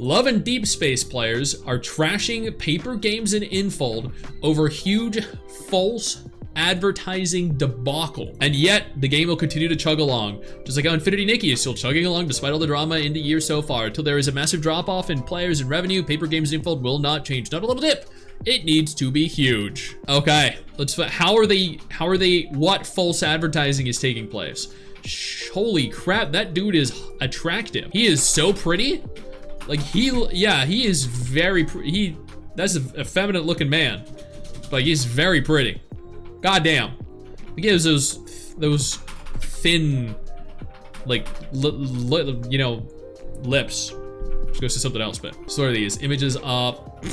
Love and Deepspace players are trashing Paper Games and Infold over huge false advertising debacle, and yet the game will continue to chug along, just like how Infinity Nikki is still chugging along despite all the drama in the year so far. Until there is a massive drop-off in players and revenue, Paper Games and Infold will not change. Not a little dip, it needs to be huge. Okay, how are they, what false advertising is taking place? Holy crap, that dude is attractive. He is so pretty. Like he is very pretty. That's a effeminate looking man, but he's very pretty. God damn. He gives those thin, like, you know, lips. Let's go to something else, but sort of these images up.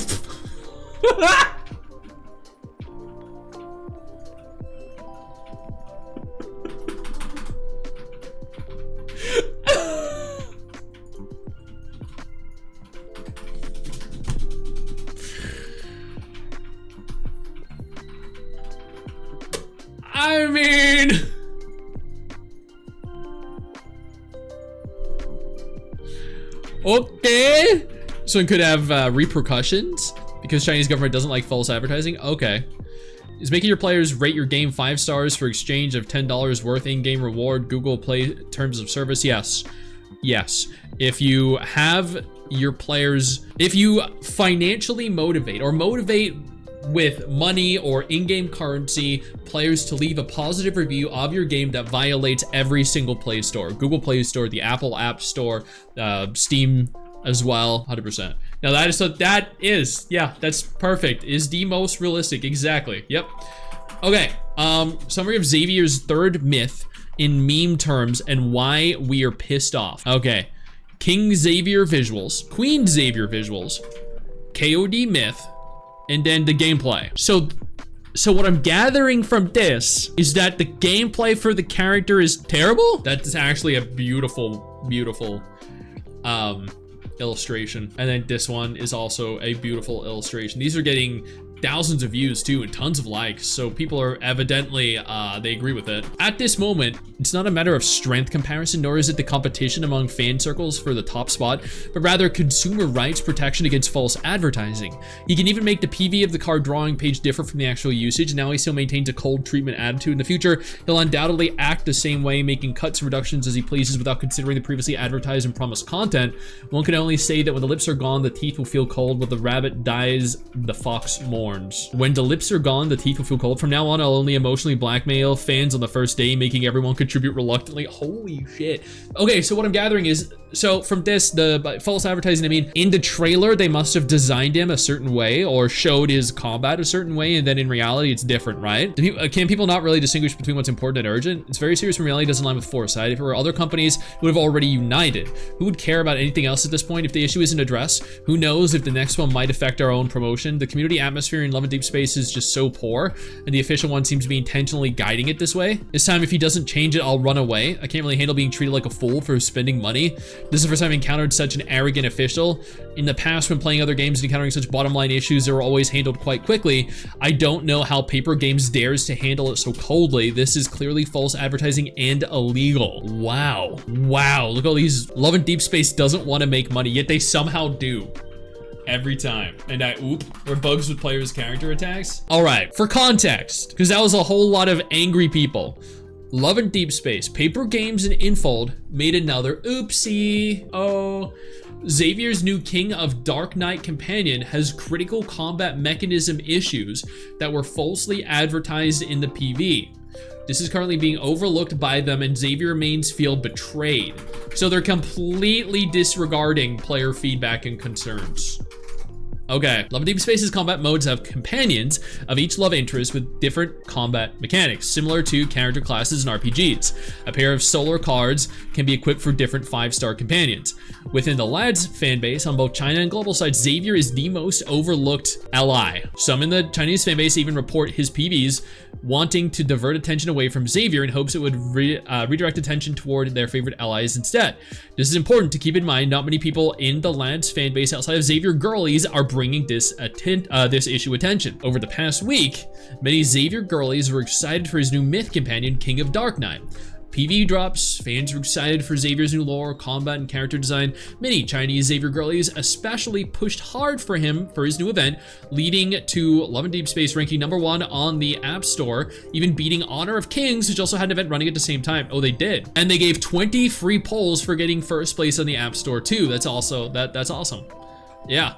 I mean, okay, so it could have repercussions because Chinese government doesn't like false advertising. Okay, is making your players rate your game 5 stars for exchange of $10 worth in-game reward. Google Play terms of service. Yes, if you have your players, if you financially motivate with money or in-game currency players to leave a positive review of your game that violates every single Play Store, Google Play Store, the Apple App Store, Steam as well, 100%. Now that's perfect. Is the most realistic, exactly. Yep. Okay, summary of Xavier's third myth in meme terms and why we are pissed off. Okay, King Xavier visuals, Queen Xavier visuals, KOD myth, and then the gameplay. So what I'm gathering from this is that the gameplay for the character is terrible. That's actually a beautiful illustration. And then this one is also a beautiful illustration. These are getting thousands of views too and tons of likes, so people are evidently they agree with it. At this moment, it's not a matter of strength comparison, nor is it the competition among fan circles for the top spot, but rather consumer rights protection against false advertising. He can even make the PV of the card drawing page differ from the actual usage. Now he still maintains a cold treatment attitude. In the future, he'll undoubtedly act the same way, making cuts and reductions as he pleases without considering the previously advertised and promised content. One can only say that when the lips are gone, the teeth will feel cold. When the rabbit dies, the fox mourns. When the lips are gone, the teeth will feel cold. From now on, I'll only emotionally blackmail fans on the first day, making everyone contribute reluctantly. Holy shit. Okay, so what I'm gathering is, so from this, the false advertising, I mean, in the trailer, they must have designed him a certain way or showed his combat a certain way, and then in reality, it's different, right? Can people not really distinguish between what's important and urgent? It's very serious when reality doesn't align with foresight. If it were other companies, would have already united. Who would care about anything else at this point? If the issue isn't addressed, who knows if the next one might affect our own promotion? The community atmosphere in Love and Deepspace is just so poor, and the official one seems to be intentionally guiding it this way. This time, if he doesn't change it, I'll run away. I can't really handle being treated like a fool for spending money. This is the first time I've encountered such an arrogant official. In the past, when playing other games and encountering such bottom line issues, they were always handled quite quickly. I don't know how Paper Games dares to handle it so coldly. This is clearly false advertising and illegal. Wow. Look at all these. Love and Deepspace doesn't want to make money, yet they somehow do. Every time. And or bugs with players' character attacks. All right, for context, because that was a whole lot of angry people. Love and Deepspace, Paper Games and Infold made another oopsie. Oh, Xavier's new King of Dark Knight companion has critical combat mechanism issues that were falsely advertised in the PV. This is currently being overlooked by them, and Xavier remains feel betrayed. So they're completely disregarding player feedback and concerns. Okay, Love and Deepspace's combat modes have companions of each love interest with different combat mechanics, similar to character classes in RPGs. A pair of solar cards can be equipped for different 5-star companions. Within the lads fanbase on both China and global sides, Xavier is the most overlooked ally. Some in the Chinese fanbase even report his PVs wanting to divert attention away from Xavier in hopes it would redirect attention toward their favorite allies instead. This is important to keep in mind. Not many people in the lads fanbase outside of Xavier girlies are bringing this issue attention. Over the past week, many Xavier girlies were excited for his new myth companion, King of Dark Knight. PV drops, fans were excited for Xavier's new lore, combat, and character design. Many Chinese Xavier girlies especially pushed hard for him for his new event, leading to Love and Deepspace ranking #1 on the App Store, even beating Honor of Kings, which also had an event running at the same time. Oh, they did. And they gave 20 free polls for getting first place on the App Store too. That's awesome. Yeah.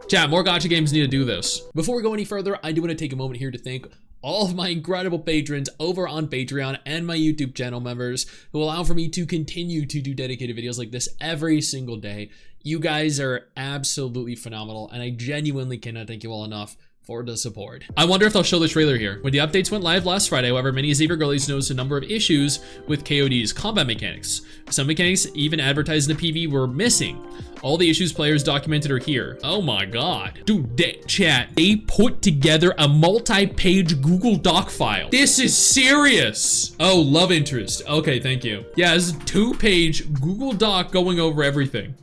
Chat, more gacha games need to do this. Before we go any further, I do want to take a moment here to thank all of my incredible patrons over on Patreon and my YouTube channel members who allow for me to continue to do dedicated videos like this every single day. You guys are absolutely phenomenal, and I genuinely cannot thank you all enough for the support. I wonder if they'll show the trailer here. When the updates went live last Friday, however, many Xavier girlies noticed a number of issues with KOD's combat mechanics. Some mechanics even advertised in the PV were missing. All the issues players documented are here. Oh my god. Dude, they put together a multi-page Google Doc file. This is serious. Oh, love interest. Okay, thank you. Yeah, this is a 2-page Google Doc going over everything.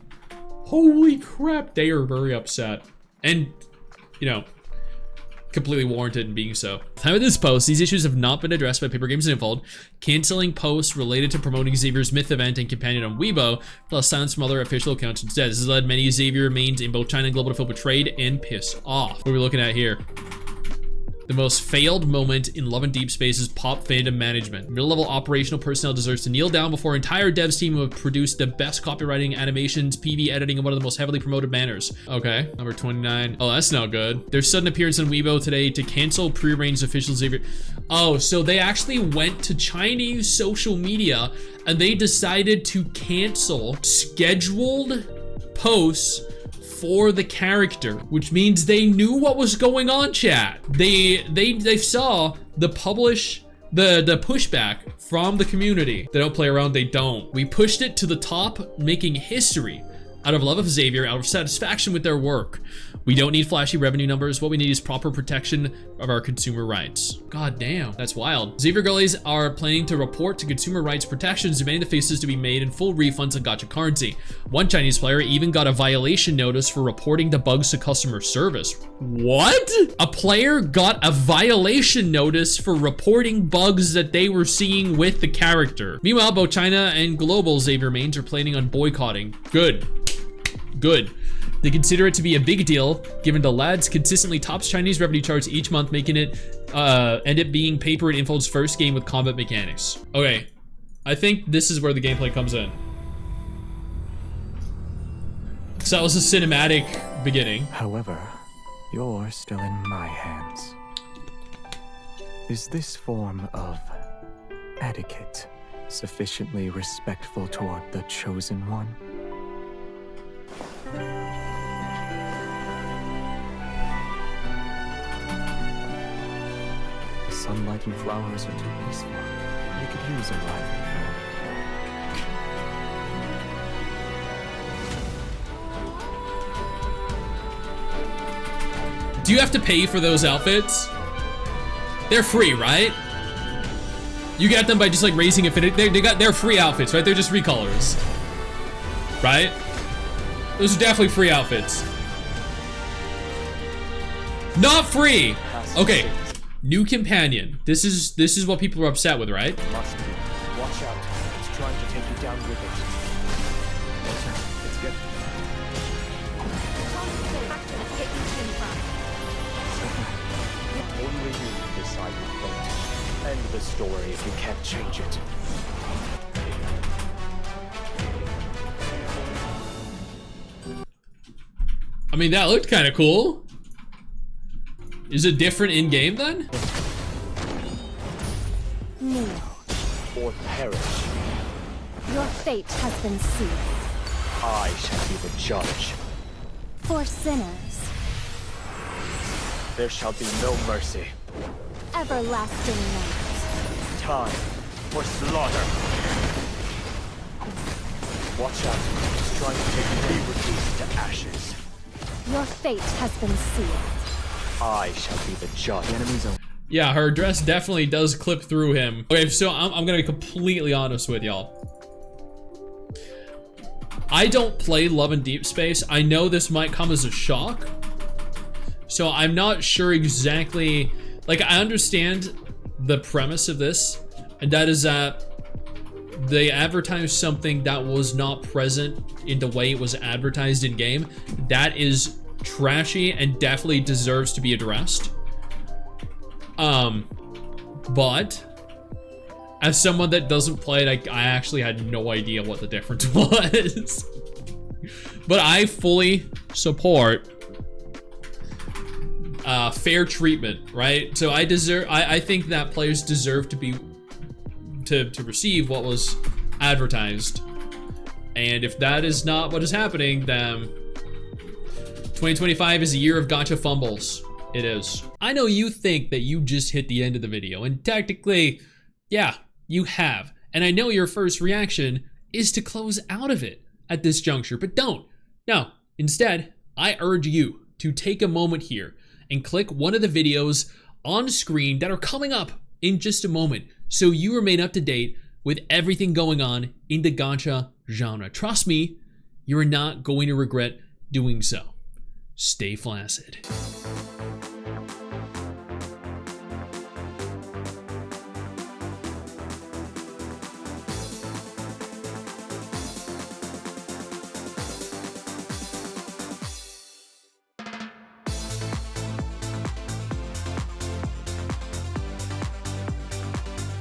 Holy crap, they are very upset. And, you know, completely warranted in being so. At the time of this post, these issues have not been addressed by Paper Games Infold, canceling posts related to promoting Xavier's Myth event and companion on Weibo, plus silence from other official accounts instead. This has led many Xavier mains in both China and global to feel betrayed and pissed off. What are we looking at here? The most failed moment in Love and Deepspace's pop fandom management. Middle-level operational personnel deserves to kneel down before entire devs team who have produced the best copywriting, animations, PV editing, and one of the most heavily promoted banners. Okay, number 29. Oh, that's not good. Their sudden appearance on Weibo today to cancel prearranged official Xavier. Oh, so they actually went to Chinese social media and they decided to cancel scheduled posts for the character, which means they knew what was going on, chat. They saw the pushback from the community. They don't play around, they don't. We pushed it to the top, making history out of love of Xavier, out of satisfaction with their work. We don't need flashy revenue numbers. What we need is proper protection of our consumer rights. God damn, that's wild. Xavier girlies are planning to report to consumer rights protections, demanding the faces to be made in full refunds on gacha currency. One Chinese player even got a violation notice for reporting the bugs to customer service. What? A player got a violation notice for reporting bugs that they were seeing with the character. Meanwhile, both China and global Xavier mains are planning on boycotting. Good. They consider it to be a big deal, given the lads consistently tops Chinese revenue charts each month, making it end up being Paper and Infold's first game with combat mechanics. Okay, I think this is where the gameplay comes in. So that was a cinematic beginning. However, you're still in my hands. Is this form of etiquette sufficiently respectful toward the chosen one? Sunlight and flowers are too peaceful. We could use a rival. Do you have to pay for those outfits? They're free, right? You get them by just like raising affinity. They're free outfits, right? They're just recolors, right? Those are definitely free outfits. Not free. Okay. New companion. This is what people are upset with, right? Must be. Watch out. It's trying to take you down with it. Watch out. It's good. Only you decide your fate. End the story if you can't change it. I mean, that looked kind of cool. Is it different in game then? Kneel. Or perish. Your fate has been sealed. I shall be the judge. For sinners, There shall be no mercy. everlasting night. Time for slaughter. Watch out. It's trying to take me reduced to ashes. Your fate has been sealed. I shall be the judge. The enemy's own. Yeah, her dress definitely does clip through him. Okay, so I'm gonna be completely honest with y'all. I don't play Love and Deepspace. I know this might come as a shock. So I'm not sure exactly, like I understand the premise of this, and that is that they advertised something that was not present in the way it was advertised in game. That is trashy and definitely deserves to be addressed. But as someone that doesn't play it, I actually had no idea what the difference was. But I fully support fair treatment, right? So I think that players deserve to be to receive what was advertised. And if that is not what is happening, then 2025 is a year of gotcha fumbles. It is. I know you think that you just hit the end of the video, and technically, yeah, you have. And I know your first reaction is to close out of it at this juncture, but don't. No, instead, I urge you to take a moment here and click one of the videos on screen that are coming up in just a moment, so you remain up to date with everything going on in the gacha genre. Trust me, you're not going to regret doing so. Stay flaccid.